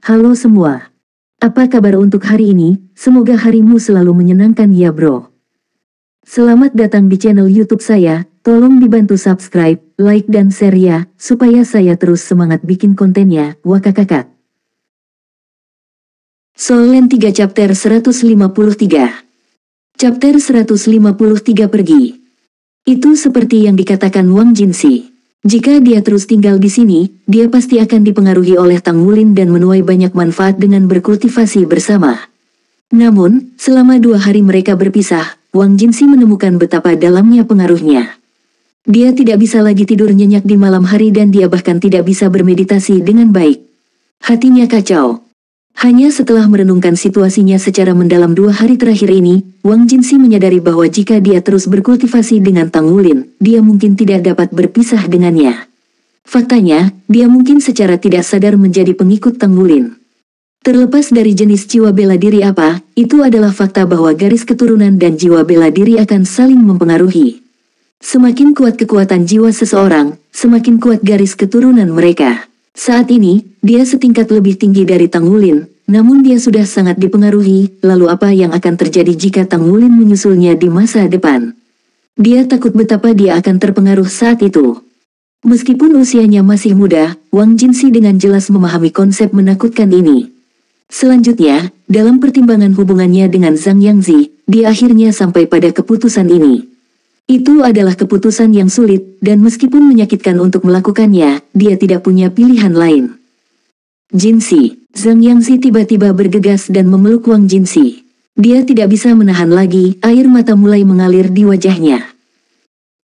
Halo semua. Apa kabar untuk hari ini? Semoga harimu selalu menyenangkan ya bro. Selamat datang di channel YouTube saya. Tolong dibantu subscribe, like dan share ya, supaya saya terus semangat bikin kontennya. Wakakakak. Solen 3 chapter 153. Chapter 153 pergi. Itu seperti yang dikatakan Wang Jinsi. Jika dia terus tinggal di sini, dia pasti akan dipengaruhi oleh Tang Wulin dan menuai banyak manfaat dengan berkultivasi bersama. Namun, selama 2 hari mereka berpisah, Wang Jinsi menemukan betapa dalamnya pengaruhnya. Dia tidak bisa lagi tidur nyenyak di malam hari dan dia bahkan tidak bisa bermeditasi dengan baik. Hatinya kacau. Hanya setelah merenungkan situasinya secara mendalam 2 hari terakhir ini, Wang Jinsi menyadari bahwa jika dia terus berkultivasi dengan Tang Wulin, dia mungkin tidak dapat berpisah dengannya. Faktanya, dia mungkin secara tidak sadar menjadi pengikut Tang Wulin. Terlepas dari jenis jiwa bela diri apa, itu adalah fakta bahwa garis keturunan dan jiwa bela diri akan saling mempengaruhi. Semakin kuat kekuatan jiwa seseorang, semakin kuat garis keturunan mereka. Saat ini, dia setingkat lebih tinggi dari Tang Wulin, namun dia sudah sangat dipengaruhi. Lalu apa yang akan terjadi jika Tang Wulin menyusulnya di masa depan? Dia takut betapa dia akan terpengaruh saat itu. Meskipun usianya masih muda, Wang Jinsi dengan jelas memahami konsep menakutkan ini. Selanjutnya, dalam pertimbangan hubungannya dengan Zhang Yangzi, dia akhirnya sampai pada keputusan ini. Itu adalah keputusan yang sulit, dan meskipun menyakitkan untuk melakukannya, dia tidak punya pilihan lain. Jinsi, Zhang Yangzi tiba-tiba bergegas dan memeluk Wang Jinsi. Dia tidak bisa menahan lagi, air mata mulai mengalir di wajahnya.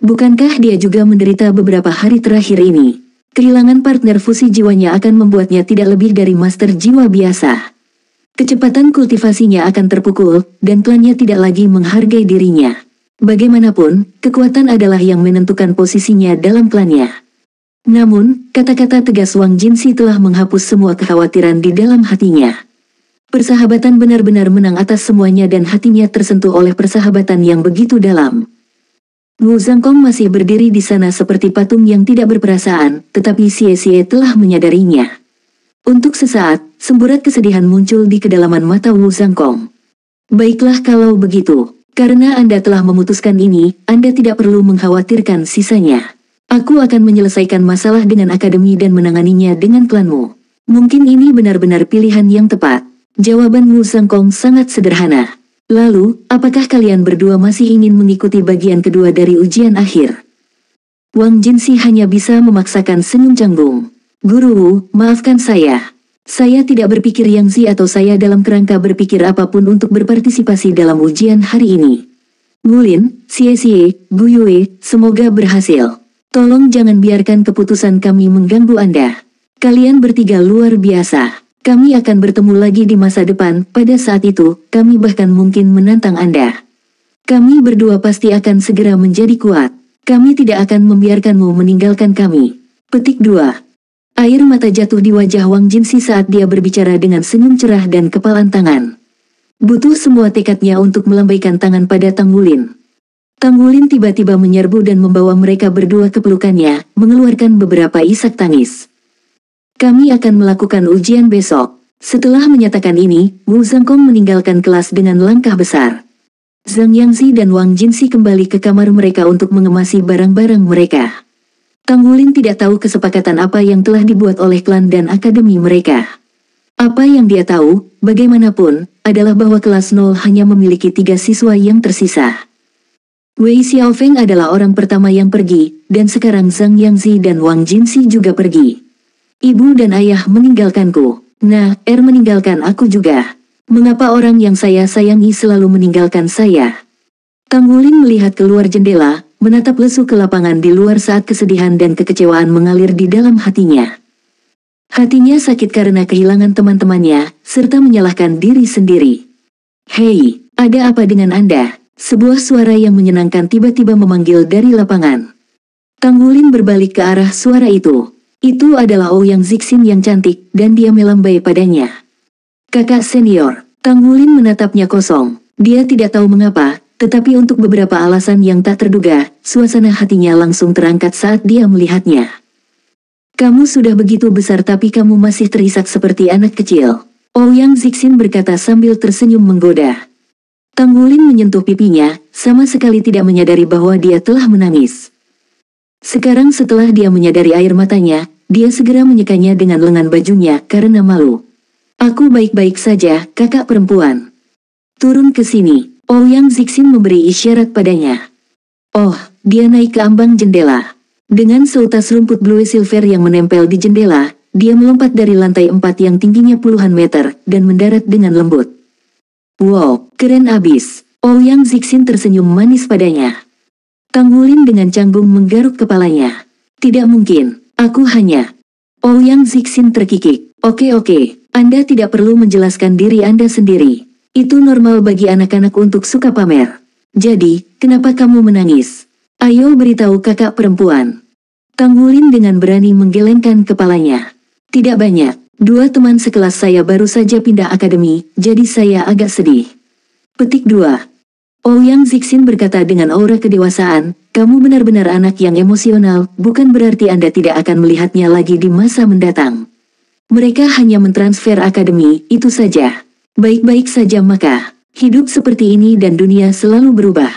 Bukankah dia juga menderita beberapa hari terakhir ini? Kehilangan partner fusi jiwanya akan membuatnya tidak lebih dari master jiwa biasa. Kecepatan kultivasinya akan terpukul, dan klannya tidak lagi menghargai dirinya. Bagaimanapun, kekuatan adalah yang menentukan posisinya dalam klannya. Namun, kata-kata tegas Wang Jinsi telah menghapus semua kekhawatiran di dalam hatinya. Persahabatan benar-benar menang atas semuanya dan hatinya tersentuh oleh persahabatan yang begitu dalam. Wu Zhangkong masih berdiri di sana seperti patung yang tidak berperasaan, tetapi Xie telah menyadarinya. Untuk sesaat, semburat kesedihan muncul di kedalaman mata Wu Zhangkong. Baiklah kalau begitu. Karena Anda telah memutuskan ini, Anda tidak perlu mengkhawatirkan sisanya. Aku akan menyelesaikan masalah dengan akademi dan menanganinya dengan klanmu. Mungkin ini benar-benar pilihan yang tepat. Jawaban Wu Zhangkong sangat sederhana. Lalu, apakah kalian berdua masih ingin mengikuti bagian kedua dari ujian akhir? Wang Jinsi hanya bisa memaksakan senyum canggung. Guru Wu, maafkan saya. Saya tidak berpikir Yangzi atau saya dalam kerangka berpikir apapun untuk berpartisipasi dalam ujian hari ini. Wulin, Xie, Gu Yue, semoga berhasil. Tolong jangan biarkan keputusan kami mengganggu Anda. Kalian bertiga luar biasa. Kami akan bertemu lagi di masa depan, pada saat itu, kami bahkan mungkin menantang Anda. Kami berdua pasti akan segera menjadi kuat. Kami tidak akan membiarkanmu meninggalkan kami. Petik 2. Air mata jatuh di wajah Wang Jinsi saat dia berbicara dengan senyum cerah dan kepalan tangan. Butuh semua tekadnya untuk melambaikan tangan pada Tang Wulin. Tang Wulin tiba-tiba menyerbu dan membawa mereka berdua ke pelukannya, mengeluarkan beberapa isak tangis. Kami akan melakukan ujian besok. Setelah menyatakan ini, Wu Zhangkong meninggalkan kelas dengan langkah besar. Zhang Yangzi dan Wang Jinsi kembali ke kamar mereka untuk mengemasi barang-barang mereka. Tang Wulin tidak tahu kesepakatan apa yang telah dibuat oleh klan dan akademi mereka. Apa yang dia tahu, bagaimanapun, adalah bahwa kelas 0 hanya memiliki 3 siswa yang tersisa. Wei Xiaofeng adalah orang pertama yang pergi, dan sekarang Zhang Yangzi dan Wang Jinsi juga pergi. Ibu dan ayah meninggalkanku. Nah, meninggalkan aku juga. Mengapa orang yang saya sayangi selalu meninggalkan saya? Tang Wulin melihat keluar jendela, menatap lesu ke lapangan di luar saat kesedihan dan kekecewaan mengalir di dalam hatinya. Hatinya sakit karena kehilangan teman-temannya, serta menyalahkan diri sendiri. Hei, ada apa dengan Anda? Sebuah suara yang menyenangkan tiba-tiba memanggil dari lapangan. Tang Wulin berbalik ke arah suara itu. Itu adalah Ouyang Zixin yang cantik, dan dia melambai padanya. Kakak senior. Tang Wulin menatapnya kosong. Dia tidak tahu mengapa, tetapi untuk beberapa alasan yang tak terduga, suasana hatinya langsung terangkat saat dia melihatnya. Kamu sudah begitu besar tapi kamu masih terisak seperti anak kecil. Ouyang Zixin berkata sambil tersenyum menggoda. Tang Wulin menyentuh pipinya, sama sekali tidak menyadari bahwa dia telah menangis. Sekarang setelah dia menyadari air matanya, dia segera menyekanya dengan lengan bajunya karena malu. Aku baik-baik saja, kakak perempuan. Turun ke sini. Ouyang Zixin memberi isyarat padanya. Oh, dia naik ke ambang jendela. Dengan seutas rumput blue silver yang menempel di jendela, dia melompat dari lantai 4 yang tingginya puluhan meter, dan mendarat dengan lembut. Wow, keren abis. Ouyang Zixin tersenyum manis padanya. Tang Wulin dengan canggung menggaruk kepalanya. Tidak mungkin, aku hanya... Ouyang Zixin terkikik. Oke, Anda tidak perlu menjelaskan diri Anda sendiri. Itu normal bagi anak-anak untuk suka pamer. Jadi, kenapa kamu menangis? Ayo beritahu kakak perempuan. Tang Wulin dengan berani menggelengkan kepalanya. Tidak banyak, 2 teman sekelas saya baru saja pindah akademi, jadi saya agak sedih. Petik 2. Ouyang Zixin berkata dengan aura kedewasaan, kamu benar-benar anak yang emosional, bukan berarti Anda tidak akan melihatnya lagi di masa mendatang. Mereka hanya mentransfer akademi, itu saja. Baik-baik saja maka, hidup seperti ini dan dunia selalu berubah.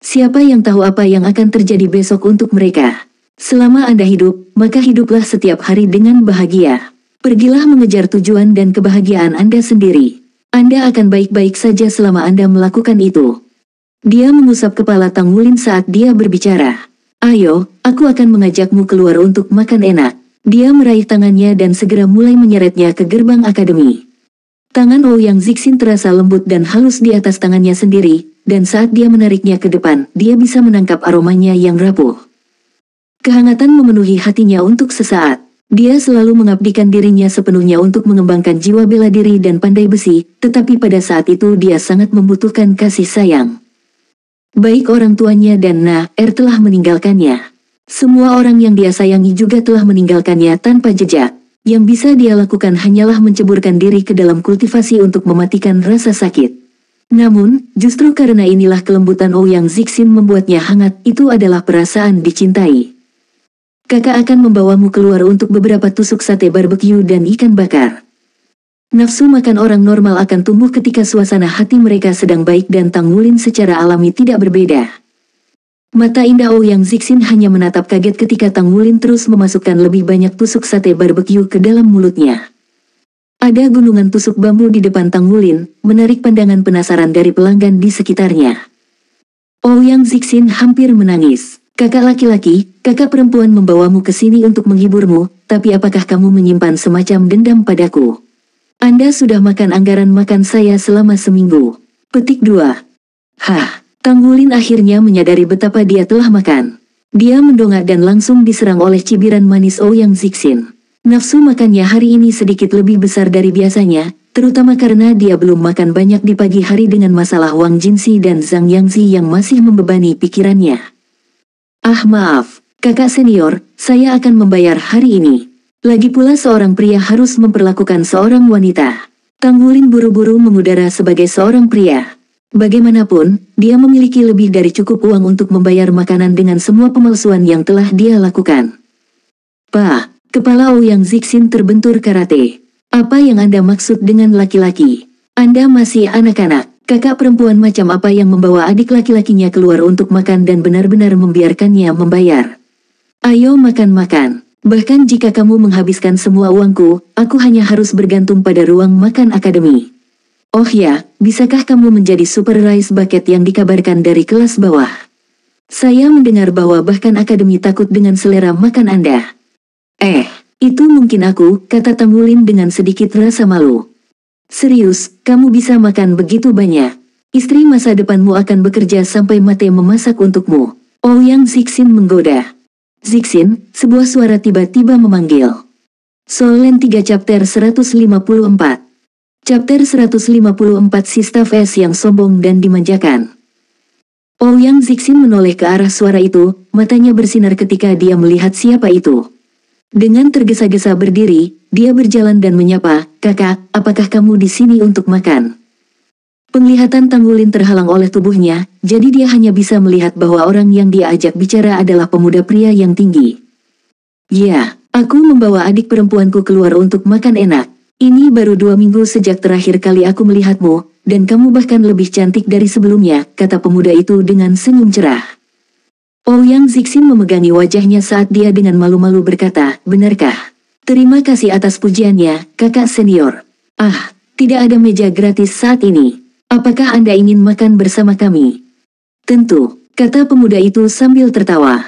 Siapa yang tahu apa yang akan terjadi besok untuk mereka? Selama Anda hidup, maka hiduplah setiap hari dengan bahagia. Pergilah mengejar tujuan dan kebahagiaan Anda sendiri. Anda akan baik-baik saja selama Anda melakukan itu. Dia mengusap kepala Tang Wulin saat dia berbicara. Ayo, aku akan mengajakmu keluar untuk makan enak. Dia meraih tangannya dan segera mulai menyeretnya ke gerbang akademi. Tangan Ouyang Zixin terasa lembut dan halus di atas tangannya sendiri, dan saat dia menariknya ke depan, dia bisa menangkap aromanya yang rapuh. Kehangatan memenuhi hatinya untuk sesaat. Dia selalu mengabdikan dirinya sepenuhnya untuk mengembangkan jiwa bela diri dan pandai besi, tetapi pada saat itu dia sangat membutuhkan kasih sayang. Baik orang tuanya dan telah meninggalkannya. Semua orang yang dia sayangi juga telah meninggalkannya tanpa jejak. Yang bisa dia lakukan hanyalah menceburkan diri ke dalam kultivasi untuk mematikan rasa sakit. Namun, justru karena inilah kelembutan Ouyang Zixin membuatnya hangat, itu adalah perasaan dicintai. Kakak akan membawamu keluar untuk beberapa tusuk sate barbecue dan ikan bakar. Nafsu makan orang normal akan tumbuh ketika suasana hati mereka sedang baik dan Tang Wulin secara alami tidak berbeda. Mata indah Ouyang Zixin hanya menatap kaget ketika Tang Wulin terus memasukkan lebih banyak tusuk sate barbecue ke dalam mulutnya. Ada gunungan tusuk bambu di depan Tang Wulin, menarik pandangan penasaran dari pelanggan di sekitarnya. Ouyang Zixin hampir menangis. Kakak laki-laki, kakak perempuan membawamu ke sini untuk menghiburmu, tapi apakah kamu menyimpan semacam dendam padaku? Anda sudah makan anggaran makan saya selama seminggu. Petik 2. Tang Wulin akhirnya menyadari betapa dia telah makan. Dia mendongak dan langsung diserang oleh cibiran manis Ouyang Zixin. Nafsu makannya hari ini sedikit lebih besar dari biasanya, terutama karena dia belum makan banyak di pagi hari dengan masalah Wang Jinsi dan Zhang Yangzi yang masih membebani pikirannya. Maaf, kakak senior, saya akan membayar hari ini. Lagi pula seorang pria harus memperlakukan seorang wanita. Tang Wulin buru-buru mengudara sebagai seorang pria. Bagaimanapun, dia memiliki lebih dari cukup uang untuk membayar makanan dengan semua pemalsuan yang telah dia lakukan. Pak, kepala Ouyang Zixin terbentur karate. Apa yang Anda maksud dengan laki-laki? Anda masih anak-anak. Kakak perempuan macam apa yang membawa adik laki-lakinya keluar untuk makan dan benar-benar membiarkannya membayar? Ayo makan-makan. Bahkan jika kamu menghabiskan semua uangku, aku hanya harus bergantung pada ruang makan akademi. Oh ya, bisakah kamu menjadi super rice bucket yang dikabarkan dari kelas bawah? Saya mendengar bahwa bahkan akademi takut dengan selera makan Anda. Itu mungkin aku, kata Tang Wulin dengan sedikit rasa malu. Serius, kamu bisa makan begitu banyak. Istri masa depanmu akan bekerja sampai mati memasak untukmu. Ouyang Zixin menggoda. Zixin, sebuah suara tiba-tiba memanggil. Solen 3 chapter 154. Chapter 154 si staf S yang sombong dan dimanjakan. Ouyang Zixin menoleh ke arah suara itu, matanya bersinar ketika dia melihat siapa itu. Dengan tergesa-gesa berdiri, dia berjalan dan menyapa, kakak, apakah kamu di sini untuk makan? Penglihatan Tang Wulin terhalang oleh tubuhnya, jadi dia hanya bisa melihat bahwa orang yang dia ajak bicara adalah pemuda pria yang tinggi. Ya, Aku membawa adik perempuanku keluar untuk makan enak. Ini baru 2 minggu sejak terakhir kali aku melihatmu, dan kamu bahkan lebih cantik dari sebelumnya, kata pemuda itu dengan senyum cerah. Ouyang Zixin memegangi wajahnya saat dia dengan malu-malu berkata, benarkah? Terima kasih atas pujiannya, kakak senior. Ah, tidak ada meja gratis saat ini. Apakah Anda ingin makan bersama kami? Tentu, kata pemuda itu sambil tertawa.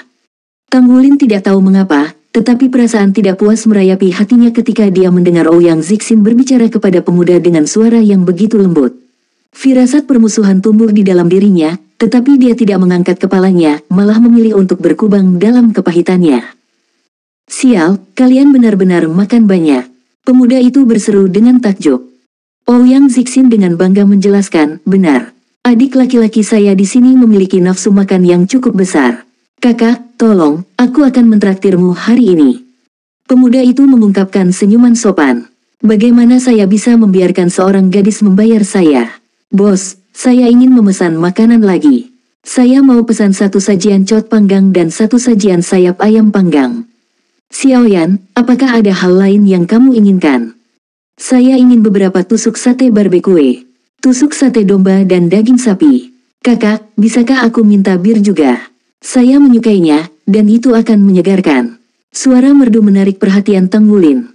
Tang Wulin tidak tahu mengapa, tetapi perasaan tidak puas merayapi hatinya ketika dia mendengar Ouyang Zixin berbicara kepada pemuda dengan suara yang begitu lembut. Firasat permusuhan tumbuh di dalam dirinya, tetapi dia tidak mengangkat kepalanya, malah memilih untuk berkubang dalam kepahitannya. Sial, kalian benar-benar makan banyak. Pemuda itu berseru dengan takjub. Ouyang Zixin dengan bangga menjelaskan, benar. Adik laki-laki saya di sini memiliki nafsu makan yang cukup besar. Kakak, tolong, aku akan mentraktirmu hari ini. Pemuda itu mengungkapkan senyuman sopan. Bagaimana saya bisa membiarkan seorang gadis membayar saya? Bos, saya ingin memesan makanan lagi. Saya mau pesan 1 sajian cot panggang dan 1 sajian sayap ayam panggang. Xiaoyan, apakah ada hal lain yang kamu inginkan? Saya ingin beberapa tusuk sate barbecue, tusuk sate domba dan daging sapi. Kakak, bisakah aku minta bir juga? Saya menyukainya, dan itu akan menyegarkan. Suara merdu menarik perhatian Tang Wulin.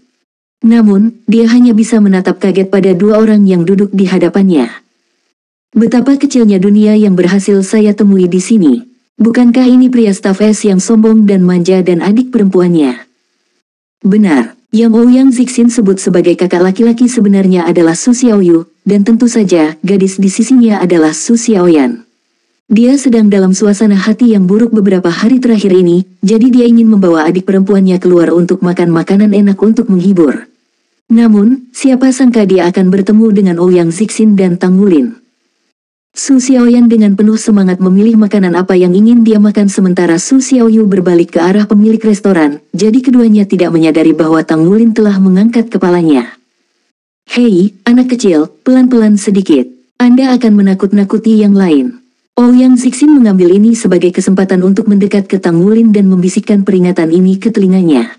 Namun, dia hanya bisa menatap kaget pada 2 orang yang duduk di hadapannya. Betapa kecilnya dunia yang berhasil saya temui di sini. Bukankah ini pria staf S yang sombong dan manja dan adik perempuannya? Benar, yang Ouyang Zixin sebut sebagai kakak laki-laki sebenarnya adalah Su Xiaoyu, dan tentu saja gadis di sisinya adalah Su Xiaoyan. Dia sedang dalam suasana hati yang buruk beberapa hari terakhir ini, jadi dia ingin membawa adik perempuannya keluar untuk makan makanan enak untuk menghibur. Namun, siapa sangka dia akan bertemu dengan Ouyang Zixin dan Tang Wulin. Su Xiaoyan dengan penuh semangat memilih makanan apa yang ingin dia makan sementara Su Xiaoyu berbalik ke arah pemilik restoran, jadi keduanya tidak menyadari bahwa Tang Wulin telah mengangkat kepalanya. Hei, anak kecil, pelan-pelan sedikit. Anda akan menakut-nakuti yang lain. Ouyang Zixin mengambil ini sebagai kesempatan untuk mendekat ke Tang Wulin dan membisikkan peringatan ini ke telinganya.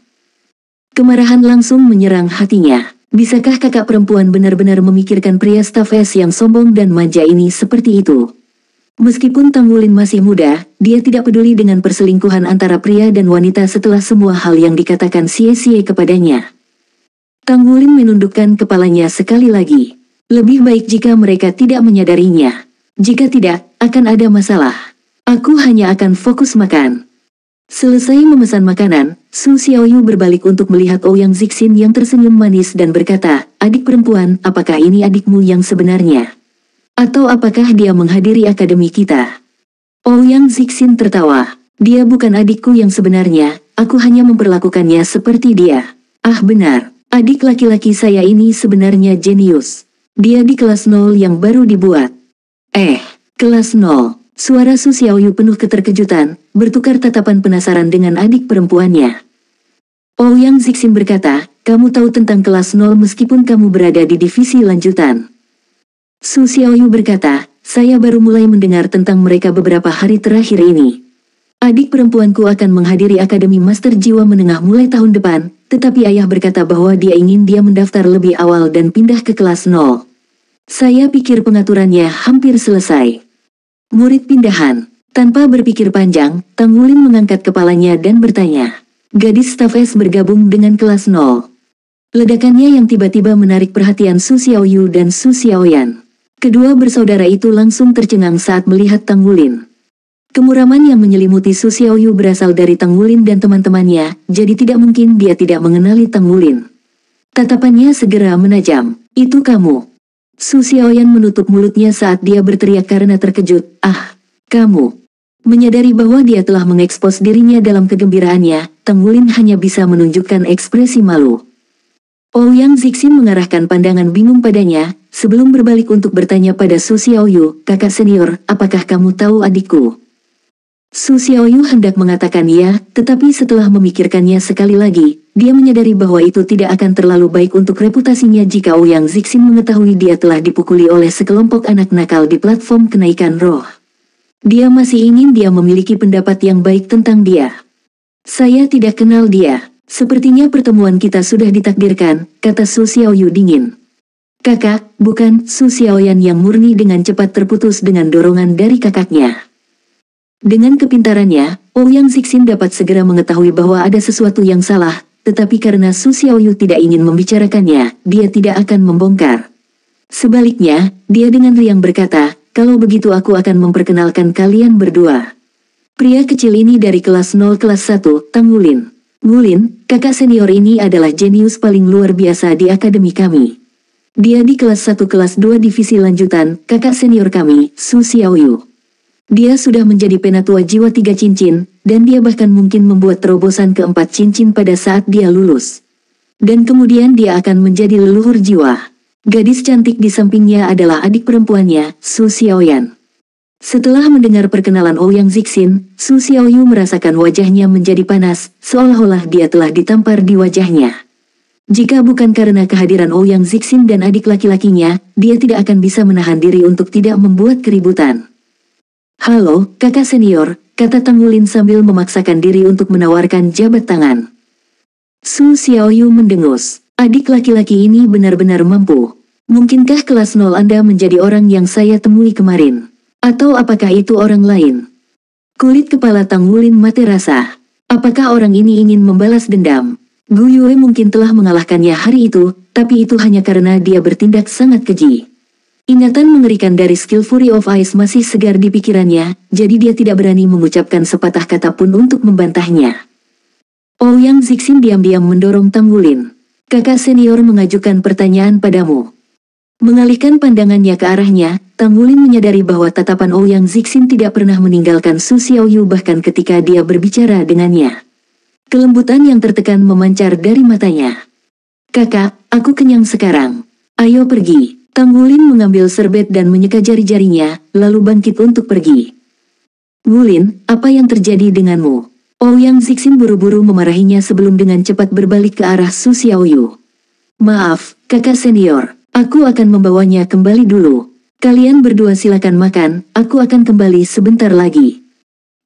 Kemarahan langsung menyerang hatinya. Bisakah kakak perempuan benar-benar memikirkan pria staf S yang sombong dan manja ini seperti itu? Meskipun Tang Wulin masih muda, dia tidak peduli dengan perselingkuhan antara pria dan wanita setelah semua hal yang dikatakan Xie kepadanya. Tang Wulin menundukkan kepalanya sekali lagi. Lebih baik jika mereka tidak menyadarinya. Jika tidak, akan ada masalah. Aku hanya akan fokus makan. Selesai memesan makanan, Su Xiaoyu berbalik untuk melihat Ouyang Zixin yang tersenyum manis dan berkata, adik perempuan, apakah ini adikmu yang sebenarnya? Atau apakah dia menghadiri akademi kita? Ouyang Zixin tertawa. Dia bukan adikku yang sebenarnya, aku hanya memperlakukannya seperti dia. Ah benar, adik laki-laki saya ini sebenarnya jenius. Dia di kelas 0 yang baru dibuat. Kelas 0. Suara Su Xiaoyu penuh keterkejutan, bertukar tatapan penasaran dengan adik perempuannya. Ouyang Zixin berkata, kamu tahu tentang kelas 0 meskipun kamu berada di divisi lanjutan. Su Xiaoyu berkata, saya baru mulai mendengar tentang mereka beberapa hari terakhir ini. Adik perempuanku akan menghadiri Akademi Master Jiwa Menengah mulai tahun depan, tetapi ayah berkata bahwa dia ingin dia mendaftar lebih awal dan pindah ke kelas 0. Saya pikir pengaturannya hampir selesai. Murid pindahan. Tanpa berpikir panjang, Tang Wulin mengangkat kepalanya dan bertanya. Gadis staf S bergabung dengan kelas 0. Ledakannya yang tiba-tiba menarik perhatian Su Xiaoyu dan Su Xiaoyan. Kedua bersaudara itu langsung tercengang saat melihat Tang Wulin. Kemuraman yang menyelimuti Su Xiaoyu berasal dari Tang Wulin dan teman-temannya, jadi tidak mungkin dia tidak mengenali Tang Wulin. Tatapannya segera menajam. Itu kamu. Su Xiaoyan menutup mulutnya saat dia berteriak karena terkejut. Ah, kamu. Menyadari bahwa dia telah mengekspos dirinya dalam kegembiraannya, Tang Wulin hanya bisa menunjukkan ekspresi malu. Ouyang Zixin mengarahkan pandangan bingung padanya, sebelum berbalik untuk bertanya pada Su Xiaoyu, kakak senior, apakah kamu tahu adikku? Su Xiaoyu hendak mengatakan ya, tetapi setelah memikirkannya sekali lagi, dia menyadari bahwa itu tidak akan terlalu baik untuk reputasinya jika Ouyang Zixin mengetahui dia telah dipukuli oleh sekelompok anak nakal di platform kenaikan roh. Dia masih ingin dia memiliki pendapat yang baik tentang dia. Saya tidak kenal dia. Sepertinya pertemuan kita sudah ditakdirkan, kata Su Xiaoyu dingin. Kakak, bukan, Su Xiaoyan yang murni dengan cepat terputus dengan dorongan dari kakaknya. Dengan kepintarannya, Ouyang Zixin dapat segera mengetahui bahwa ada sesuatu yang salah, tetapi karena Su Xiaoyu tidak ingin membicarakannya, dia tidak akan membongkar. Sebaliknya, dia dengan riang berkata, kalau begitu aku akan memperkenalkan kalian berdua. Pria kecil ini dari kelas 0 kelas 1, Tang Wulin. Wulin, kakak senior ini adalah jenius paling luar biasa di akademi kami. Dia di kelas 1 kelas 2 divisi lanjutan, kakak senior kami, Su Xiaoyu. Dia sudah menjadi penatua jiwa 3 cincin, dan dia bahkan mungkin membuat terobosan ke-4 cincin pada saat dia lulus. Dan kemudian dia akan menjadi leluhur jiwa. Gadis cantik di sampingnya adalah adik perempuannya, Su Xiaoyan. Setelah mendengar perkenalan Ouyang Zixin, Su Xiaoyu merasakan wajahnya menjadi panas, seolah-olah dia telah ditampar di wajahnya. Jika bukan karena kehadiran Ouyang Zixin dan adik laki-lakinya, dia tidak akan bisa menahan diri untuk tidak membuat keributan. Halo, kakak senior, kata Tang Wulin sambil memaksakan diri untuk menawarkan jabat tangan. Su Xiaoyu mendengus. Adik laki-laki ini benar-benar mampu. Mungkinkah kelas 0 Anda menjadi orang yang saya temui kemarin? Atau apakah itu orang lain? Kulit kepala Tang Wulin mati rasa. Apakah orang ini ingin membalas dendam? Gu Yue mungkin telah mengalahkannya hari itu, tapi itu hanya karena dia bertindak sangat keji. Ingatan mengerikan dari skill Fury of Ice masih segar di pikirannya, jadi dia tidak berani mengucapkan sepatah kata pun untuk membantahnya. Ouyang Zixin diam-diam mendorong Tang Wulin. Kakak senior mengajukan pertanyaan padamu. Mengalihkan pandangannya ke arahnya, Tang Wulin menyadari bahwa tatapan Ouyang Zixin tidak pernah meninggalkan Su Xiaoyu bahkan ketika dia berbicara dengannya. Kelembutan yang tertekan memancar dari matanya. Kakak, aku kenyang sekarang. Ayo pergi. Tang Wulin mengambil serbet dan menyeka jari-jarinya, lalu bangkit untuk pergi. Wulin, apa yang terjadi denganmu? Ouyang Zixin buru-buru memarahinya sebelum dengan cepat berbalik ke arah Su Xiaoyu. Maaf, kakak senior. Aku akan membawanya kembali dulu. Kalian berdua silakan makan, aku akan kembali sebentar lagi.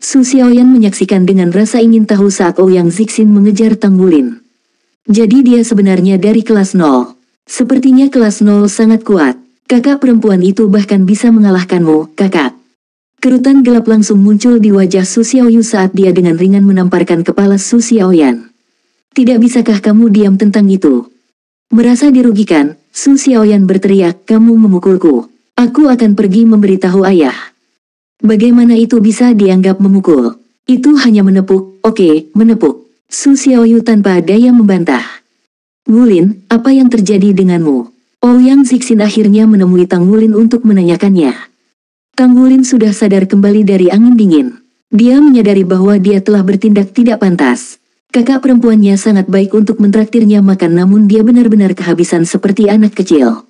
Su Xiaoyan menyaksikan dengan rasa ingin tahu saat Ouyang Zixin mengejar Tang Wulin. Jadi dia sebenarnya dari kelas 0. Sepertinya kelas 0 sangat kuat. Kakak perempuan itu bahkan bisa mengalahkanmu, kakak. Kerutan gelap langsung muncul di wajah Su Xiaoyu saat dia dengan ringan menamparkan kepala Su Xiaoyan. Tidak bisakah kamu diam tentang itu? Merasa dirugikan, Su Xiaoyan berteriak, kamu memukulku. Aku akan pergi memberitahu ayah. Bagaimana itu bisa dianggap memukul? Itu hanya menepuk, oke, menepuk. Su Xiaoyu tanpa daya membantah. Wulin, apa yang terjadi denganmu? Ouyang Zixin akhirnya menemui Tang Wulin untuk menanyakannya. Tang Wulin sudah sadar kembali dari angin dingin. Dia menyadari bahwa dia telah bertindak tidak pantas. Kakak perempuannya sangat baik untuk mentraktirnya makan namun dia benar-benar kehabisan seperti anak kecil.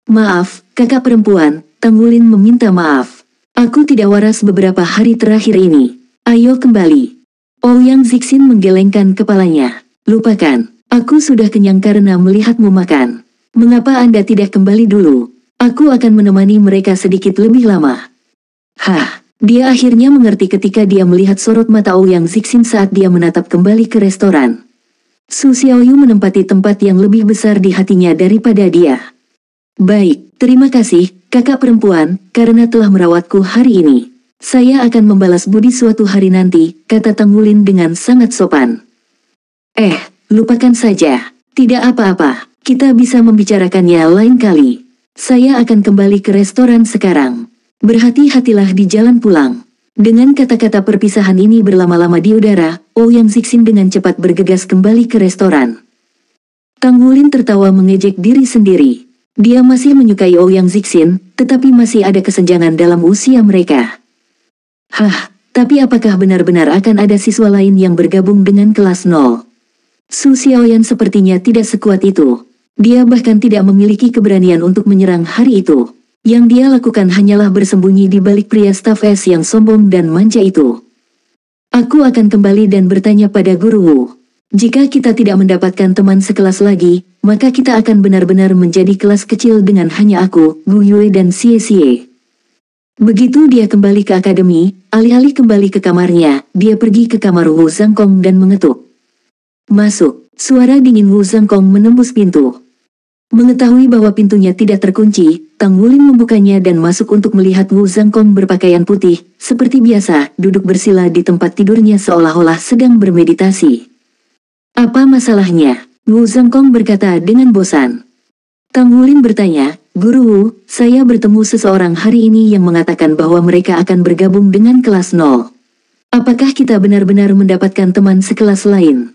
Maaf, kakak perempuan, Tang Wulin meminta maaf. Aku tidak waras beberapa hari terakhir ini. Ayo kembali. Ouyang Zixin menggelengkan kepalanya. Lupakan, aku sudah kenyang karena melihatmu makan. Mengapa Anda tidak kembali dulu? Aku akan menemani mereka sedikit lebih lama. Hah. Dia akhirnya mengerti ketika dia melihat sorot mata Ouyang Zixin saat dia menatap kembali ke restoran. Su Xiaoyu menempati tempat yang lebih besar di hatinya daripada dia. Baik, terima kasih, kakak perempuan, karena telah merawatku hari ini. Saya akan membalas budi suatu hari nanti, kata Tang Wulin dengan sangat sopan. Lupakan saja. Tidak apa-apa, kita bisa membicarakannya lain kali. Saya akan kembali ke restoran sekarang. Berhati-hatilah di jalan pulang. Dengan kata-kata perpisahan ini berlama-lama di udara, Ouyang Zixin dengan cepat bergegas kembali ke restoran. Tang Wulin tertawa mengejek diri sendiri. Dia masih menyukai Ouyang Zixin, tetapi masih ada kesenjangan dalam usia mereka. Tapi apakah benar-benar akan ada siswa lain yang bergabung dengan kelas 0? Su Xiaoyan sepertinya tidak sekuat itu. Dia bahkan tidak memiliki keberanian untuk menyerang hari itu. Yang dia lakukan hanyalah bersembunyi di balik pria staf S yang sombong dan manja itu. Aku akan kembali dan bertanya pada Guru Wu. Jika kita tidak mendapatkan teman sekelas lagi, maka kita akan benar-benar menjadi kelas kecil dengan hanya aku, Gu Yue dan Xie Xie. Begitu dia kembali ke akademi, alih-alih kembali ke kamarnya, dia pergi ke kamar Wu Zhangkong dan mengetuk. Masuk. Suara dingin Wu Zhangkong menembus pintu. Mengetahui bahwa pintunya tidak terkunci, Tang Wulin membukanya dan masuk untuk melihat Wu Zhangkong berpakaian putih, seperti biasa, duduk bersila di tempat tidurnya seolah-olah sedang bermeditasi. Apa masalahnya? Wu Zhangkong berkata dengan bosan. Tang Wulin bertanya, Guru Wu, saya bertemu seseorang hari ini yang mengatakan bahwa mereka akan bergabung dengan kelas 0. Apakah kita benar-benar mendapatkan teman sekelas lain?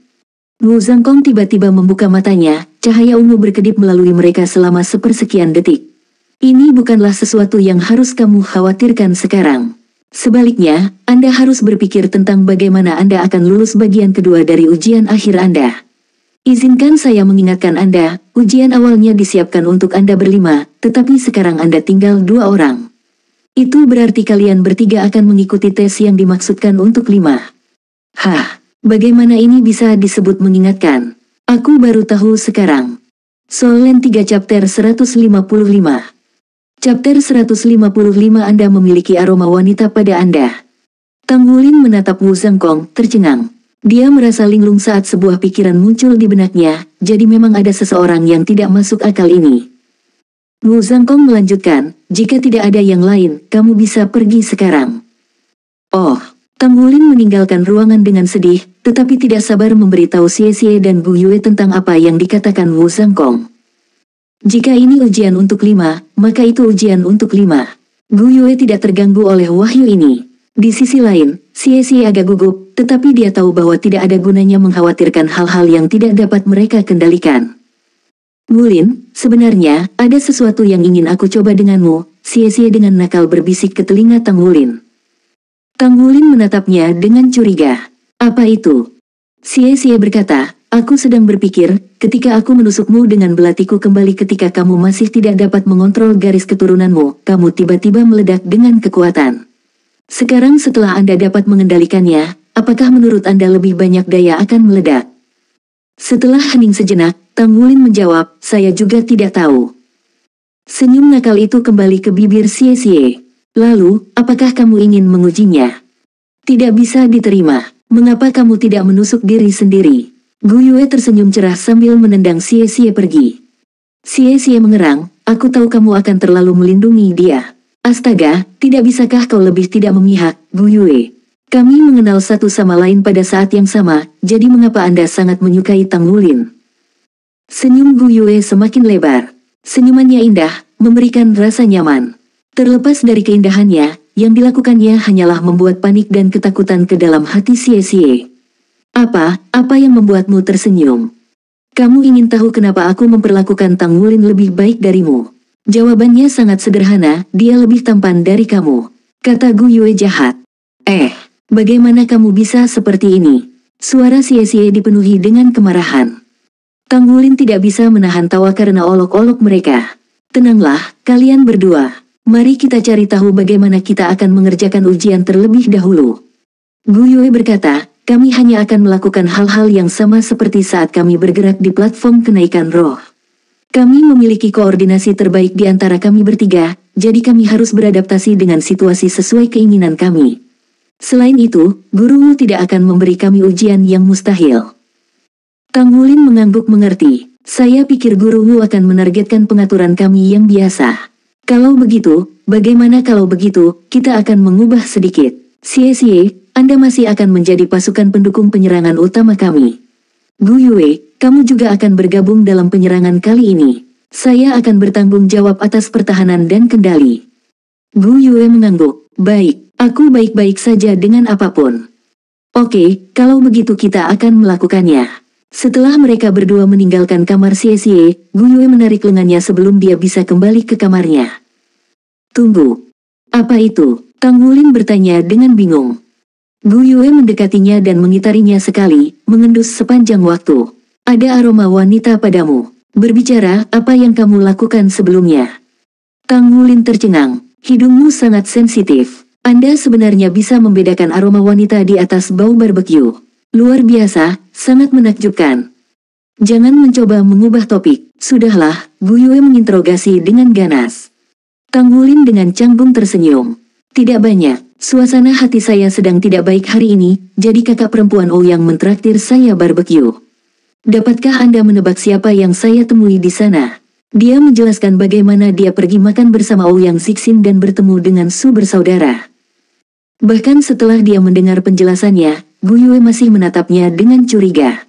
Wu Zhangkong tiba-tiba membuka matanya, cahaya ungu berkedip melalui mereka selama sepersekian detik. Ini bukanlah sesuatu yang harus kamu khawatirkan sekarang. Sebaliknya, Anda harus berpikir tentang bagaimana Anda akan lulus bagian kedua dari ujian akhir Anda. Izinkan saya mengingatkan Anda, ujian awalnya disiapkan untuk Anda berlima, tetapi sekarang Anda tinggal 2 orang. Itu berarti kalian bertiga akan mengikuti tes yang dimaksudkan untuk 5. Hah? Bagaimana ini bisa disebut mengingatkan? Aku baru tahu sekarang. Solen 3 chapter 155. Chapter 155 Anda memiliki aroma wanita pada Anda. Tang Wulin menatap Wu Zhangkong, tercengang. Dia merasa linglung saat sebuah pikiran muncul di benaknya, jadi memang ada seseorang yang tidak masuk akal ini. Wu Zhangkong melanjutkan, jika tidak ada yang lain, kamu bisa pergi sekarang. Oh. Tang Wulin meninggalkan ruangan dengan sedih, tetapi tidak sabar memberitahu Xie Xie dan Gu Yue tentang apa yang dikatakan Wu Zhangkong. Jika ini ujian untuk 5, maka itu ujian untuk 5. Gu Yue tidak terganggu oleh wahyu ini. Di sisi lain, Xie Xie agak gugup, tetapi dia tahu bahwa tidak ada gunanya mengkhawatirkan hal-hal yang tidak dapat mereka kendalikan. Wulin, sebenarnya, ada sesuatu yang ingin aku coba denganmu, Xie Xie dengan nakal berbisik ke telinga Tang Wulin. Tang Wulin menatapnya dengan curiga. Apa itu? Xie Xie berkata, aku sedang berpikir, ketika aku menusukmu dengan belatiku kembali ketika kamu masih tidak dapat mengontrol garis keturunanmu, kamu tiba-tiba meledak dengan kekuatan. Sekarang setelah Anda dapat mengendalikannya, apakah menurut Anda lebih banyak daya akan meledak? Setelah hening sejenak, Tang Wulin menjawab, saya juga tidak tahu. Senyum nakal itu kembali ke bibir Xie Xie. Lalu, apakah kamu ingin mengujinya? Tidak bisa diterima. Mengapa kamu tidak menusuk diri sendiri? Gu Yue tersenyum cerah sambil menendang Xie Xie pergi. Xie Xie mengerang, aku tahu kamu akan terlalu melindungi dia. Astaga, tidak bisakah kau lebih tidak memihak, Gu Yue? Kami mengenal satu sama lain pada saat yang sama, jadi mengapa Anda sangat menyukai Tang Wulin? Senyum Gu Yue semakin lebar. Senyumannya indah, memberikan rasa nyaman. Terlepas dari keindahannya, yang dilakukannya hanyalah membuat panik dan ketakutan ke dalam hati Xie Xie. Apa yang membuatmu tersenyum? Kamu ingin tahu kenapa aku memperlakukan Tang Wulin lebih baik darimu? Jawabannya sangat sederhana, dia lebih tampan dari kamu. Kata Gu Yue jahat. Bagaimana kamu bisa seperti ini? Suara Xie Xie dipenuhi dengan kemarahan. Tang Wulin tidak bisa menahan tawa karena olok-olok mereka. Tenanglah, kalian berdua. Mari kita cari tahu bagaimana kita akan mengerjakan ujian terlebih dahulu. Gu Yue berkata, kami hanya akan melakukan hal-hal yang sama seperti saat kami bergerak di platform kenaikan roh. Kami memiliki koordinasi terbaik di antara kami bertiga, jadi kami harus beradaptasi dengan situasi sesuai keinginan kami. Selain itu, gurumu tidak akan memberi kami ujian yang mustahil. Tang Wulin mengangguk mengerti. Saya pikir gurumu akan menargetkan pengaturan kami yang biasa. Kalau begitu, bagaimana kalau begitu, kita akan mengubah sedikit. Xie Xie, Anda masih akan menjadi pasukan pendukung penyerangan utama kami. Gu Yue, kamu juga akan bergabung dalam penyerangan kali ini. Saya akan bertanggung jawab atas pertahanan dan kendali. Gu Yue mengangguk, baik, aku baik-baik saja dengan apapun. Oke, kalau begitu kita akan melakukannya. Setelah mereka berdua meninggalkan kamar Xie Xie, Gu Yue menarik lengannya sebelum dia bisa kembali ke kamarnya. Tunggu. Apa itu? Tang Wulin bertanya dengan bingung. Gu Yue mendekatinya dan mengitarinya sekali, mengendus sepanjang waktu. Ada aroma wanita padamu. Berbicara, apa yang kamu lakukan sebelumnya? Tang Wulin tercengang. Hidungmu sangat sensitif. Anda sebenarnya bisa membedakan aroma wanita di atas bau barbeque. Luar biasa, sangat menakjubkan. Jangan mencoba mengubah topik. Sudahlah, Gu Yue menginterogasi dengan ganas. Tang Wulin dengan canggung tersenyum. Tidak banyak, suasana hati saya sedang tidak baik hari ini, jadi kakak perempuan yang mentraktir saya barbeque. Dapatkah Anda menebak siapa yang saya temui di sana? Dia menjelaskan bagaimana dia pergi makan bersama Ouyang Zixin dan bertemu dengan Su bersaudara. Bahkan setelah dia mendengar penjelasannya, Gu Yue masih menatapnya dengan curiga.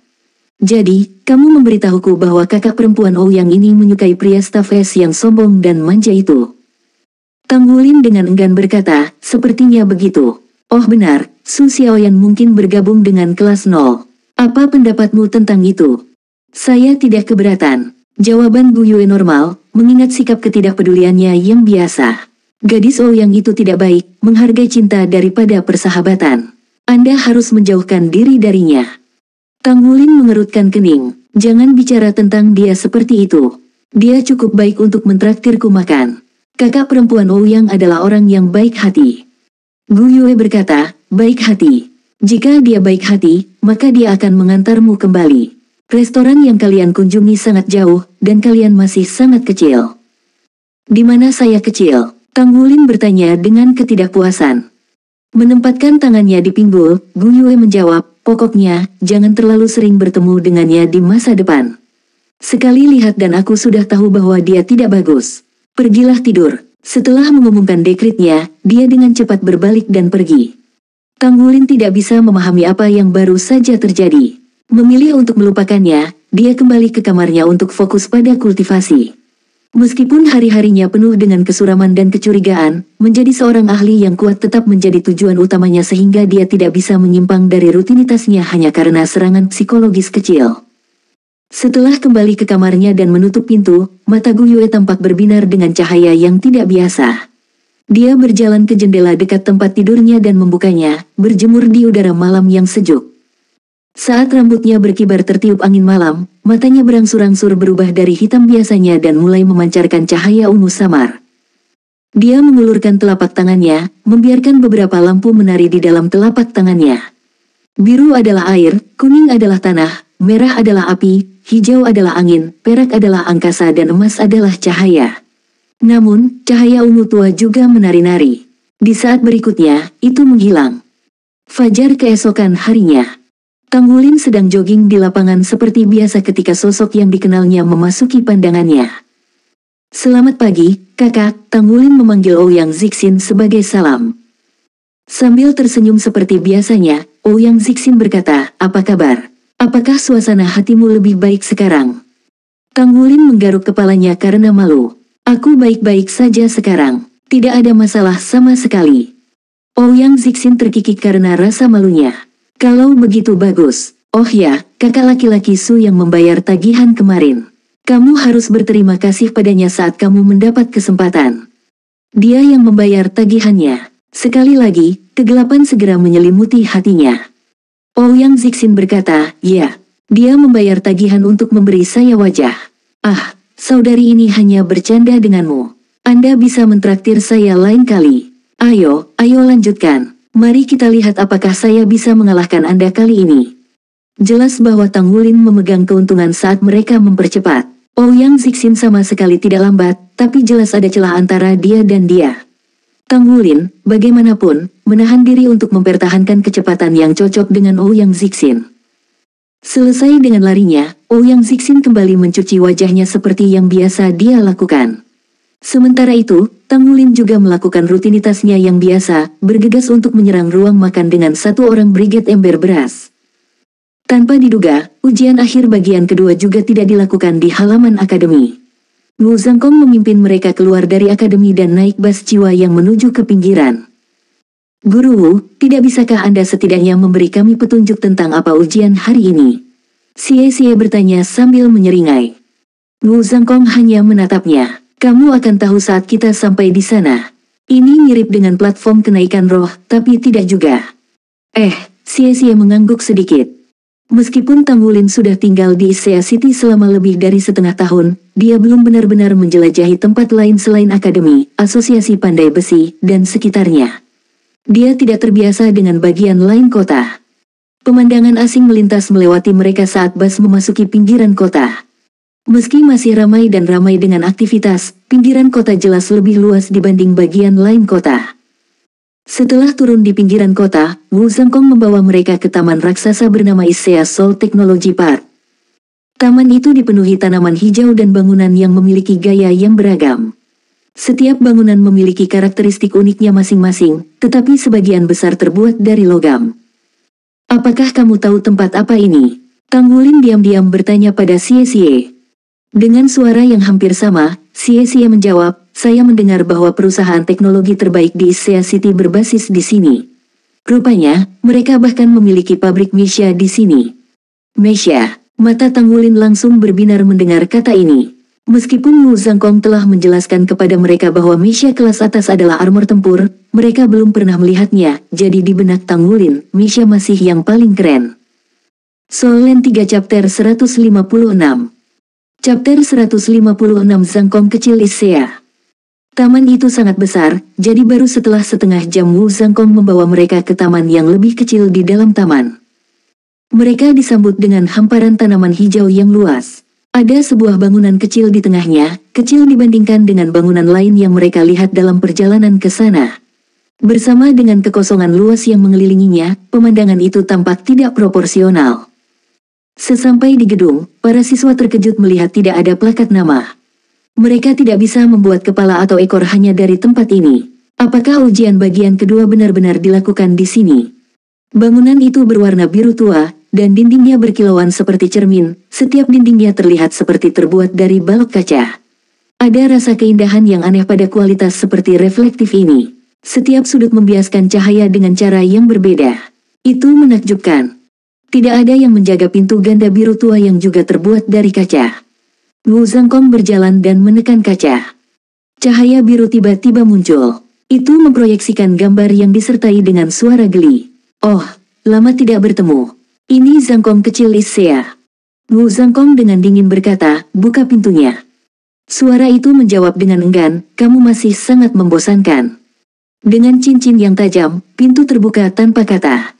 Jadi, kamu memberitahuku bahwa kakak perempuan Ouyang ini menyukai pria stafes yang sombong dan manja itu. Tang Wulin dengan enggan berkata, sepertinya begitu. Oh benar, Su Xiaoyan mungkin bergabung dengan kelas 0. Apa pendapatmu tentang itu? Saya tidak keberatan. Jawaban Gu Yue normal, mengingat sikap ketidakpeduliannya yang biasa. Gadis Ouyang itu tidak baik, menghargai cinta daripada persahabatan. Anda harus menjauhkan diri darinya. Tang Wulin mengerutkan kening. Jangan bicara tentang dia seperti itu. Dia cukup baik untuk mentraktirku makan. Kakak perempuan Ouyang adalah orang yang baik hati. Gu Yue berkata, baik hati. Jika dia baik hati, maka dia akan mengantarmu kembali. Restoran yang kalian kunjungi sangat jauh, dan kalian masih sangat kecil. Di mana saya kecil? Tang Wulin bertanya dengan ketidakpuasan. Menempatkan tangannya di pinggul, Gu Yue menjawab, pokoknya, jangan terlalu sering bertemu dengannya di masa depan. Sekali lihat dan aku sudah tahu bahwa dia tidak bagus. Pergilah tidur. Setelah mengumumkan dekretnya, dia dengan cepat berbalik dan pergi. Tang Wulin tidak bisa memahami apa yang baru saja terjadi. Memilih untuk melupakannya, dia kembali ke kamarnya untuk fokus pada kultivasi. Meskipun hari-harinya penuh dengan kesuraman dan kecurigaan, menjadi seorang ahli yang kuat tetap menjadi tujuan utamanya sehingga dia tidak bisa menyimpang dari rutinitasnya hanya karena serangan psikologis kecil. Setelah kembali ke kamarnya dan menutup pintu, mata Gu Yue tampak berbinar dengan cahaya yang tidak biasa. Dia berjalan ke jendela dekat tempat tidurnya dan membukanya, berjemur di udara malam yang sejuk. Saat rambutnya berkibar tertiup angin malam, matanya berangsur-angsur berubah dari hitam biasanya dan mulai memancarkan cahaya ungu samar. Dia mengulurkan telapak tangannya, membiarkan beberapa lampu menari di dalam telapak tangannya. Biru adalah air, kuning adalah tanah, merah adalah api, hijau adalah angin, perak adalah angkasa dan emas adalah cahaya. Namun, cahaya ungu tua juga menari-nari. Di saat berikutnya, itu menghilang. Fajar keesokan harinya. Tang Wulin sedang jogging di lapangan seperti biasa ketika sosok yang dikenalnya memasuki pandangannya. Selamat pagi, kakak, Tang Wulin memanggil Ouyang Zixin sebagai salam. Sambil tersenyum seperti biasanya, Ouyang Zixin berkata, apa kabar? Apakah suasana hatimu lebih baik sekarang? Tang Wulin menggaruk kepalanya karena malu. Aku baik-baik saja sekarang, tidak ada masalah sama sekali. Ouyang Zixin terkikik karena rasa malunya. Kalau begitu bagus. Oh ya, kakak laki-laki Su yang membayar tagihan kemarin. Kamu harus berterima kasih padanya saat kamu mendapat kesempatan. Dia yang membayar tagihannya. Sekali lagi, kegelapan segera menyelimuti hatinya. Ouyang Zixin berkata, ya, dia membayar tagihan untuk memberi saya wajah. Ah, saudari ini hanya bercanda denganmu. Anda bisa mentraktir saya lain kali. Ayo lanjutkan. Mari kita lihat apakah saya bisa mengalahkan Anda kali ini. Jelas bahwa Tang Wulin memegang keuntungan saat mereka mempercepat. Ouyang Zixin sama sekali tidak lambat, tapi jelas ada celah antara dia dan dia. Tang Wulin, bagaimanapun, menahan diri untuk mempertahankan kecepatan yang cocok dengan Ouyang Zixin. Selesai dengan larinya, Ouyang Zixin kembali mencuci wajahnya seperti yang biasa dia lakukan. Sementara itu, Tang Wulin juga melakukan rutinitasnya yang biasa, bergegas untuk menyerang ruang makan dengan satu orang briget ember beras. Tanpa diduga, ujian akhir bagian kedua juga tidak dilakukan di halaman akademi. Wu Zhangkong memimpin mereka keluar dari akademi dan naik bas jiwa yang menuju ke pinggiran. Guru Wu, tidak bisakah Anda setidaknya memberi kami petunjuk tentang apa ujian hari ini? Xie bertanya sambil menyeringai. Wu Zhangkong hanya menatapnya. Kamu akan tahu saat kita sampai di sana. Ini mirip dengan platform kenaikan roh, tapi tidak juga. Xie mengangguk sedikit. Meskipun Tang Wulin sudah tinggal di Sea City selama lebih dari setengah tahun, dia belum benar-benar menjelajahi tempat lain selain akademi, asosiasi pandai besi, dan sekitarnya. Dia tidak terbiasa dengan bagian lain kota. Pemandangan asing melintas melewati mereka saat bas memasuki pinggiran kota. Meski masih ramai dan ramai dengan aktivitas, pinggiran kota jelas lebih luas dibanding bagian lain kota. Setelah turun di pinggiran kota, Wu Zhangkong membawa mereka ke taman raksasa bernama Isea Soul Technology Park. Taman itu dipenuhi tanaman hijau dan bangunan yang memiliki gaya yang beragam. Setiap bangunan memiliki karakteristik uniknya masing-masing, tetapi sebagian besar terbuat dari logam. Apakah kamu tahu tempat apa ini? Tang Wulin diam-diam bertanya pada Xie Xie. Dengan suara yang hampir sama, Xie Xie menjawab, saya mendengar bahwa perusahaan teknologi terbaik di Issea City berbasis di sini. Rupanya, mereka bahkan memiliki pabrik Mesha di sini. Mesha, mata Tang Wulin langsung berbinar mendengar kata ini. Meskipun Wu Zhangkong telah menjelaskan kepada mereka bahwa Mesha kelas atas adalah armor tempur, mereka belum pernah melihatnya, jadi di benak Tang Wulin, Mesha masih yang paling keren. Soul Land 3 Chapter 156. Chapter 156 Zhangkong Kecil Issea. Taman itu sangat besar, jadi baru setelah setengah jam Wu Zhangkong membawa mereka ke taman yang lebih kecil di dalam taman. Mereka disambut dengan hamparan tanaman hijau yang luas. Ada sebuah bangunan kecil di tengahnya, kecil dibandingkan dengan bangunan lain yang mereka lihat dalam perjalanan ke sana. Bersama dengan kekosongan luas yang mengelilinginya, pemandangan itu tampak tidak proporsional. Sesampai di gedung, para siswa terkejut melihat tidak ada plakat nama. Mereka tidak bisa membuat kepala atau ekor hanya dari tempat ini. Apakah ujian bagian kedua benar-benar dilakukan di sini? Bangunan itu berwarna biru tua, dan dindingnya berkilauan seperti cermin, setiap dindingnya terlihat seperti terbuat dari balok kaca. Ada rasa keindahan yang aneh pada kualitas seperti reflektif ini. Setiap sudut membiaskan cahaya dengan cara yang berbeda. Itu menakjubkan. Tidak ada yang menjaga pintu ganda biru tua yang juga terbuat dari kaca. Wu Zhangkong berjalan dan menekan kaca. Cahaya biru tiba-tiba muncul. Itu memproyeksikan gambar yang disertai dengan suara geli. Oh, lama tidak bertemu. Ini Zhangkong Kecil Issea. Wu Zhangkong dengan dingin berkata, buka pintunya. Suara itu menjawab dengan enggan, kamu masih sangat membosankan. Dengan cincin yang tajam, pintu terbuka tanpa kata.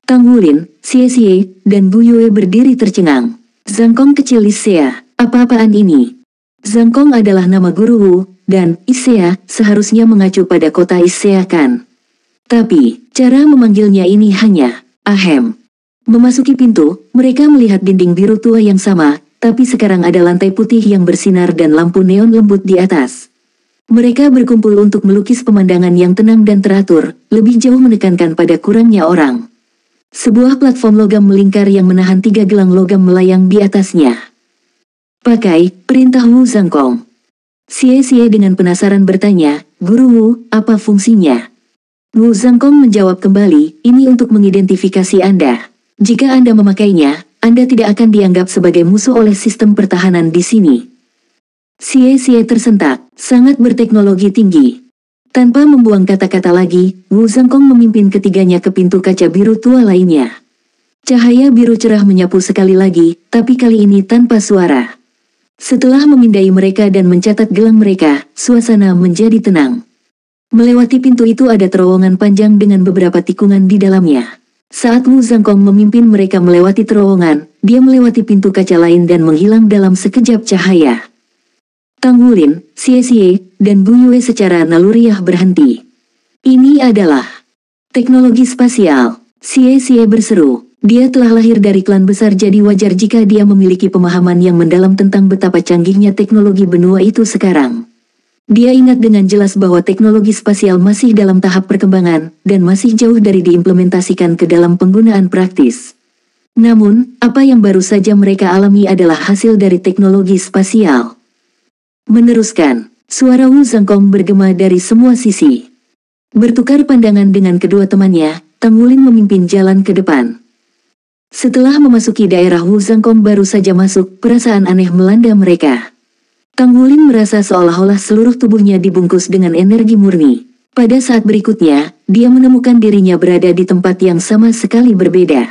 Tang Wulin, Xie Xie, dan Bu Yue berdiri tercengang. Zhangkong Kecil Issea, apa-apaan ini? Zhangkong adalah nama guru Wu, dan Issea seharusnya mengacu pada kota Issea kan? Tapi, cara memanggilnya ini hanya, ahem. Memasuki pintu, mereka melihat dinding biru tua yang sama, tapi sekarang ada lantai putih yang bersinar dan lampu neon lembut di atas. Mereka berkumpul untuk melukis pemandangan yang tenang dan teratur, lebih jauh menekankan pada kurangnya orang. Sebuah platform logam melingkar yang menahan 3 gelang logam melayang di atasnya. Pakai, perintah Wu Zhangkong. Xie Xie dengan penasaran bertanya, Guru Wu, apa fungsinya? Wu Zhangkong menjawab kembali, ini untuk mengidentifikasi Anda. Jika Anda memakainya, Anda tidak akan dianggap sebagai musuh oleh sistem pertahanan di sini. Xie Xie tersentak, sangat berteknologi tinggi. Tanpa membuang kata-kata lagi, Wu Zhangkong memimpin ketiganya ke pintu kaca biru tua lainnya. Cahaya biru cerah menyapu sekali lagi, tapi kali ini tanpa suara. Setelah memindai mereka dan mencatat gelang mereka, suasana menjadi tenang. Melewati pintu itu ada terowongan panjang dengan beberapa tikungan di dalamnya. Saat Wu Zhangkong memimpin mereka melewati terowongan, dia melewati pintu kaca lain dan menghilang dalam sekejap cahaya. Tang Wulin, Xie Xie, dan Bu Yue secara naluriah berhenti. Ini adalah teknologi spasial. Xie Xie berseru. Dia telah lahir dari klan besar jadi wajar jika dia memiliki pemahaman yang mendalam tentang betapa canggihnya teknologi benua itu sekarang. Dia ingat dengan jelas bahwa teknologi spasial masih dalam tahap perkembangan, dan masih jauh dari diimplementasikan ke dalam penggunaan praktis. Namun, apa yang baru saja mereka alami adalah hasil dari teknologi spasial. Meneruskan, suara Wu Zhangkong bergema dari semua sisi. Bertukar pandangan dengan kedua temannya, Tang Wulin memimpin jalan ke depan. Setelah memasuki daerah Wu Zhangkong baru saja masuk, perasaan aneh melanda mereka. Tang Wulin merasa seolah-olah seluruh tubuhnya dibungkus dengan energi murni. Pada saat berikutnya, dia menemukan dirinya berada di tempat yang sama sekali berbeda.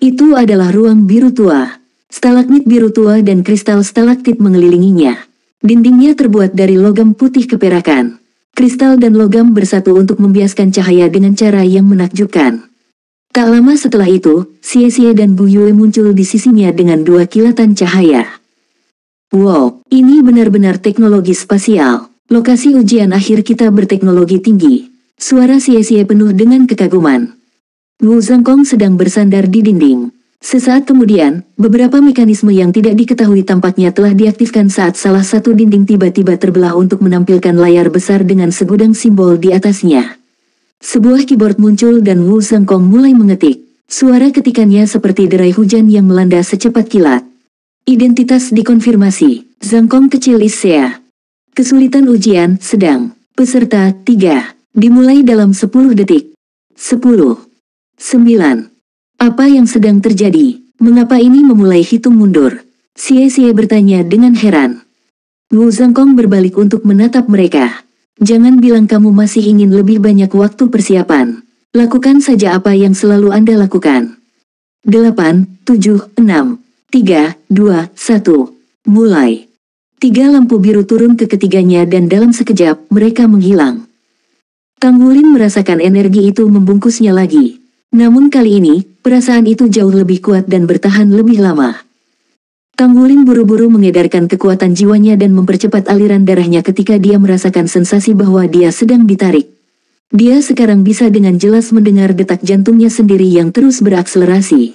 Itu adalah ruang biru tua. Stalagmit biru tua dan kristal stalaktit mengelilinginya. Dindingnya terbuat dari logam putih keperakan. Kristal dan logam bersatu untuk membiaskan cahaya dengan cara yang menakjubkan. Tak lama setelah itu, Xie Xie dan Bu Yue muncul di sisinya dengan 2 kilatan cahaya. Wow, ini benar-benar teknologi spasial. Lokasi ujian akhir kita berteknologi tinggi. Suara Xie Xie penuh dengan kekaguman. Wu Zhangkong sedang bersandar di dinding. Sesaat kemudian, beberapa mekanisme yang tidak diketahui tampaknya telah diaktifkan saat salah satu dinding tiba-tiba terbelah untuk menampilkan layar besar dengan segudang simbol di atasnya. Sebuah keyboard muncul dan Wu Zhangkong mulai mengetik. Suara ketikannya seperti derai hujan yang melanda secepat kilat. Identitas dikonfirmasi. Zhangkong kecil Isea. Kesulitan ujian, sedang. Peserta, 3. Dimulai dalam 10 detik. 10. 9. Apa yang sedang terjadi? Mengapa ini memulai hitung mundur? Xie bertanya dengan heran. Wu Zhangkong berbalik untuk menatap mereka. Jangan bilang kamu masih ingin lebih banyak waktu persiapan. Lakukan saja apa yang selalu Anda lakukan. 8, 7, 6, 3, 2, 1. Mulai. 3 lampu biru turun ke ketiganya dan dalam sekejap mereka menghilang. Tang Wulin merasakan energi itu membungkusnya lagi. Namun kali ini, perasaan itu jauh lebih kuat dan bertahan lebih lama. Tang Wulin buru-buru mengedarkan kekuatan jiwanya dan mempercepat aliran darahnya ketika dia merasakan sensasi bahwa dia sedang ditarik. Dia sekarang bisa dengan jelas mendengar detak jantungnya sendiri yang terus berakselerasi.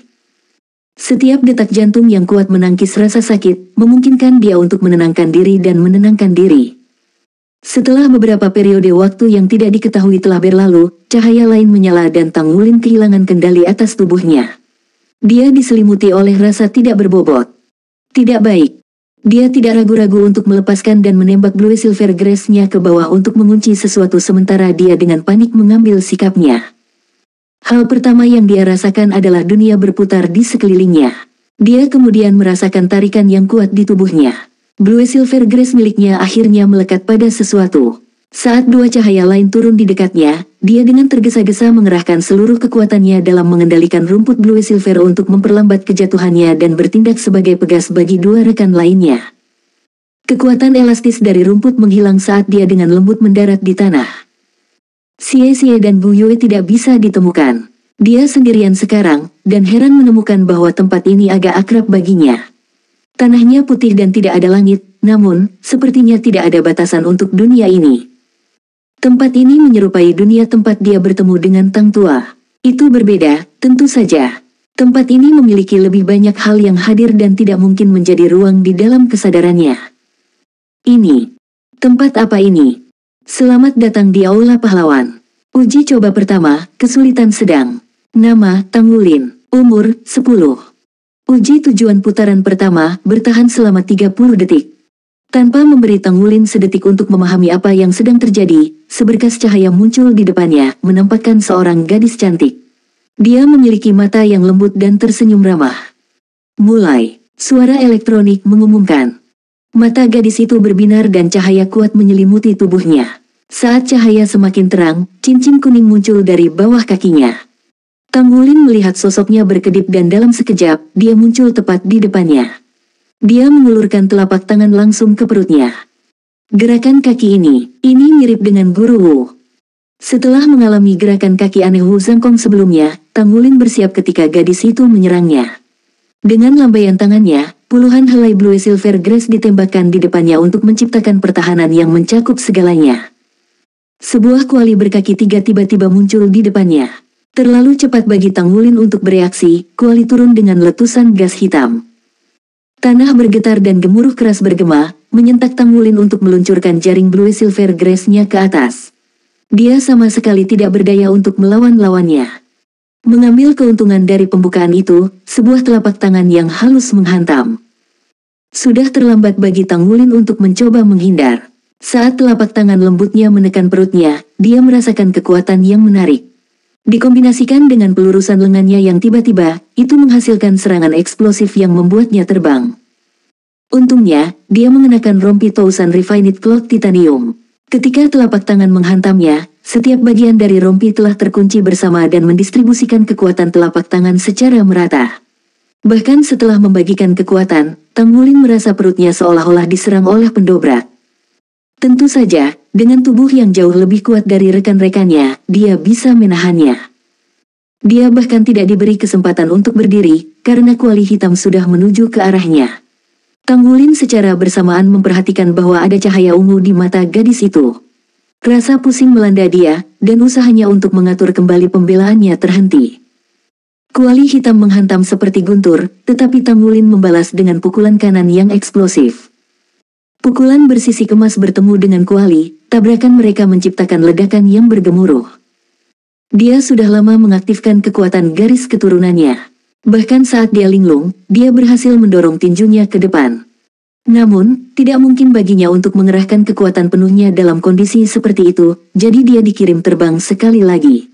Setiap detak jantung yang kuat menangkis rasa sakit, memungkinkan dia untuk menenangkan diri dan menenangkan diri. Setelah beberapa periode waktu yang tidak diketahui telah berlalu, cahaya lain menyala dan Tang Wulin kehilangan kendali atas tubuhnya. Dia diselimuti oleh rasa tidak berbobot. Tidak baik. Dia tidak ragu-ragu untuk melepaskan dan menembak Blue Silver Grace-nya ke bawah untuk mengunci sesuatu sementara dia dengan panik mengambil sikapnya. Hal pertama yang dia rasakan adalah dunia berputar di sekelilingnya. Dia kemudian merasakan tarikan yang kuat di tubuhnya. Blue Silver Grace miliknya akhirnya melekat pada sesuatu. Saat 2 cahaya lain turun di dekatnya, dia dengan tergesa-gesa mengerahkan seluruh kekuatannya dalam mengendalikan rumput Blue Silver untuk memperlambat kejatuhannya dan bertindak sebagai pegas bagi 2 rekan lainnya. Kekuatan elastis dari rumput menghilang saat dia dengan lembut mendarat di tanah. Xie dan Bu Yue tidak bisa ditemukan. Dia sendirian sekarang, dan heran menemukan bahwa tempat ini agak akrab baginya. Tanahnya putih dan tidak ada langit, namun, sepertinya tidak ada batasan untuk dunia ini. Tempat ini menyerupai dunia tempat dia bertemu dengan Tang Tua. Itu berbeda, tentu saja. Tempat ini memiliki lebih banyak hal yang hadir dan tidak mungkin menjadi ruang di dalam kesadarannya. Ini. Tempat apa ini? Selamat datang di Aula Pahlawan. Uji coba pertama, kesulitan sedang. Nama, Tang Wulin. Umur, 10. Uji tujuan putaran pertama, bertahan selama 30 detik. Tanpa memberi Tang Wulin sedetik untuk memahami apa yang sedang terjadi, seberkas cahaya muncul di depannya, menampakkan seorang gadis cantik. Dia memiliki mata yang lembut dan tersenyum ramah. Mulai, suara elektronik mengumumkan. Mata gadis itu berbinar dan cahaya kuat menyelimuti tubuhnya. Saat cahaya semakin terang, cincin kuning muncul dari bawah kakinya. Tang Wulin melihat sosoknya berkedip dan dalam sekejap, dia muncul tepat di depannya. Dia mengulurkan telapak tangan langsung ke perutnya. Gerakan kaki ini mirip dengan Guru Wu. Setelah mengalami gerakan kaki aneh Wu Zhangkong sebelumnya, Tang Wulin bersiap ketika gadis itu menyerangnya. Dengan lambaian tangannya, puluhan helai Blue Silver Grace ditembakkan di depannya untuk menciptakan pertahanan yang mencakup segalanya. Sebuah kuali berkaki 3 tiba-tiba muncul di depannya. Terlalu cepat bagi Tang Wulin untuk bereaksi, kuali turun dengan letusan gas hitam. Tanah bergetar dan gemuruh keras bergema, menyentak Tang Wulin untuk meluncurkan jaring Blue Silver Grace-nya ke atas. Dia sama sekali tidak berdaya untuk melawan-lawannya. Mengambil keuntungan dari pembukaan itu, sebuah telapak tangan yang halus menghantam. Sudah terlambat bagi Tang Wulin untuk mencoba menghindar. Saat telapak tangan lembutnya menekan perutnya, dia merasakan kekuatan yang menarik. Dikombinasikan dengan pelurusan lengannya yang tiba-tiba, itu menghasilkan serangan eksplosif yang membuatnya terbang. Untungnya, dia mengenakan rompi Tousan Refined Cloth Titanium. Ketika telapak tangan menghantamnya, setiap bagian dari rompi telah terkunci bersama dan mendistribusikan kekuatan telapak tangan secara merata. Bahkan setelah membagikan kekuatan, Tang Wulin merasa perutnya seolah-olah diserang oleh pendobrak. Tentu saja, dengan tubuh yang jauh lebih kuat dari rekan-rekannya, dia bisa menahannya. Dia bahkan tidak diberi kesempatan untuk berdiri, karena kuali hitam sudah menuju ke arahnya. Tang Wulin secara bersamaan memperhatikan bahwa ada cahaya ungu di mata gadis itu. Rasa pusing melanda dia, dan usahanya untuk mengatur kembali pembelaannya terhenti. Kuali hitam menghantam seperti guntur, tetapi Tang Wulin membalas dengan pukulan kanan yang eksplosif. Pukulan bersisik emas bertemu dengan kuali, tabrakan mereka menciptakan ledakan yang bergemuruh. Dia sudah lama mengaktifkan kekuatan garis keturunannya. Bahkan saat dia linglung, dia berhasil mendorong tinjunya ke depan. Namun, tidak mungkin baginya untuk mengerahkan kekuatan penuhnya dalam kondisi seperti itu, jadi dia dikirim terbang sekali lagi.